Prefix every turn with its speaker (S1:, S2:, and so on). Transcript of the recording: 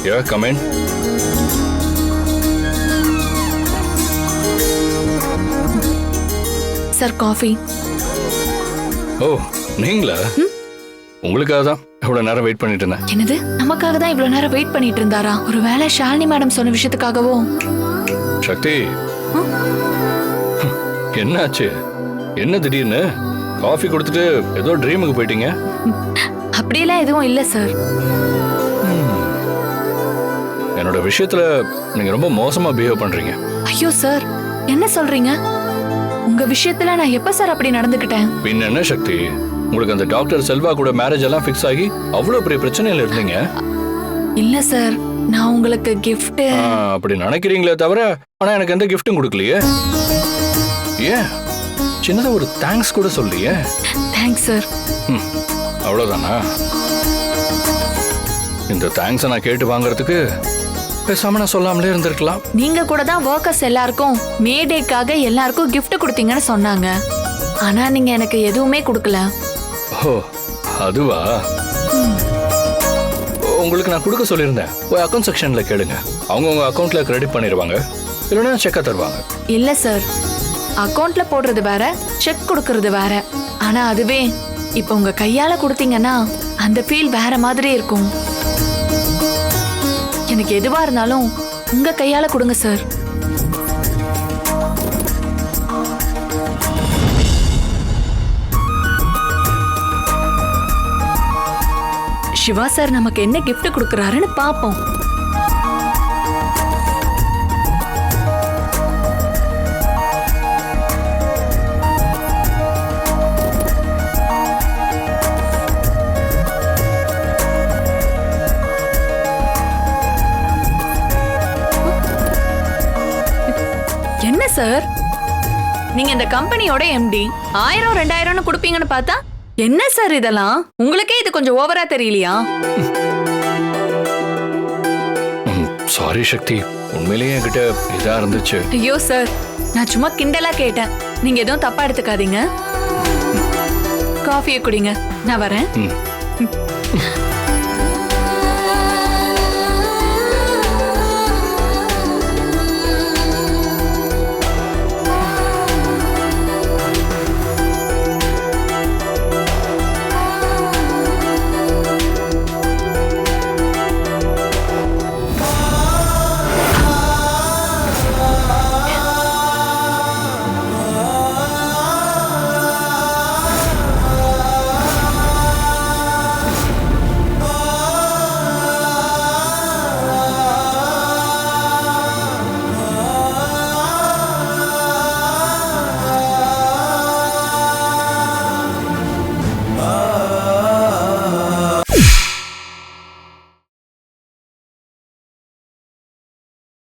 S1: Yeah, come in.
S2: Sir coffee.
S1: Oh நீங்களா? உங்களுக்காக தான் இவ்வளவு நேரம் வெயிட் பண்ணிட்டு இருந்தேன்.
S2: என்னது? நமக்காக தான் இவ்வளவு நேரம் வெயிட் பண்ணிட்டு இருந்தாரா? ஒருவேளை ஷாலினி மேடம் சொன்ன விஷயத்துக்காகவோ?
S1: சக்தி, என்னாச்சு? என்ன திடீர்னு காஃபி கொடுத்துட்டு ஏதோ ட்ரீமுக்கு போயிட்டீங்க?
S2: அப்படியெல்லாம் எதுவும் இல்ல சார்.
S1: என்னோட விஷயத்துல நீங்க ரொம்ப மோசமா பிஹேவ் பண்றீங்க.
S2: ஐயோ சார், என்ன சொல்றீங்க? உங்க விஷயத்துல நான் எப்ப சார் அப்படி நடந்துக்கிட்டேன்?
S1: பின்ன என்ன சக்தி, உங்களுக்கு அந்த டாக்டர் செல்வா கூட மேரேஜ் எல்லாம் ஃபிக்ஸ் ஆகி அவ்வளவு பெரிய பிரச்சனையில இருந்தீங்க.
S2: இல்ல சார், நான் உங்களுக்கு gift.
S1: அப்படி நினைக்கிறீங்களே தவிர ஆனா எனக்கு எந்த கிஃப்டும் கொடுக்கலையே. ஏன் சின்னதா ஒரு தேங்க்ஸ் கூட சொல்லியே.
S2: Thanks sir.
S1: அவ்வளவுதானா? இந்த தேங்க்ஸை நான் கேட்டு வாங்குறதுக்கு பேசாம நான் சொல்லாமலே இருந்திருக்கலாம்.
S2: நீங்க கூட தான் ஒர்க்கர்ஸ் எல்லாருக்கும் மேடேக்காக எல்லாருக்கும் gift கொடுத்தீங்கன்னு சொன்னாங்க. ஆனா நீங்க எனக்கு எதுவுமே கொடுக்கல.
S1: ஓ அதுவா? உங்களுக்கு நான் கொடுக்க சொல்லியிருந்தேன். போய் அக்கௌண்ட் செக்ஷன்ல கேளுங்க, அவங்க உங்க அக்கௌண்ட்ல கிரெடிட் பண்ணிடுவாங்க, இல்லைன்னா செக்கா தருவாங்க.
S2: இல்ல சார், அக்கௌண்ட்ல போடுறது வேற, செக் கொடுக்கறது வேற. ஆனா அதுவே இப்ப உங்க கையால கொடுத்தீங்கன்னா அந்த ஃபீல் வேற மாதிரி இருக்கும். எனக்கு எதுவா இருந்தாலும் உங்க கையால கொடுங்க சார். சிவா சார் நமக்கு என்ன gift கொடுக்கறாருன்னு பாப்போம். என்ன சார், நீங்க இந்த கம்பெனியோட எம்டி 1000 2000 கொடுப்பீங்கன்னு பார்த்தா என்ன சார் இதெல்லாம்? உங்களுக்கே இது கொஞ்சம் ஓவரா தெரியலையா?
S1: சாரி சக்தி, உண்மையிலேயே என்கிட்ட இதா இருந்துச்சு.
S2: ஐயோ சார், நான் சும்மா கிண்டலா கேட்டேன், நீங்க எதுவும் தப்பா எடுத்துக்காதீங்க. காஃபியை குடிங்க, நான் வரேன்.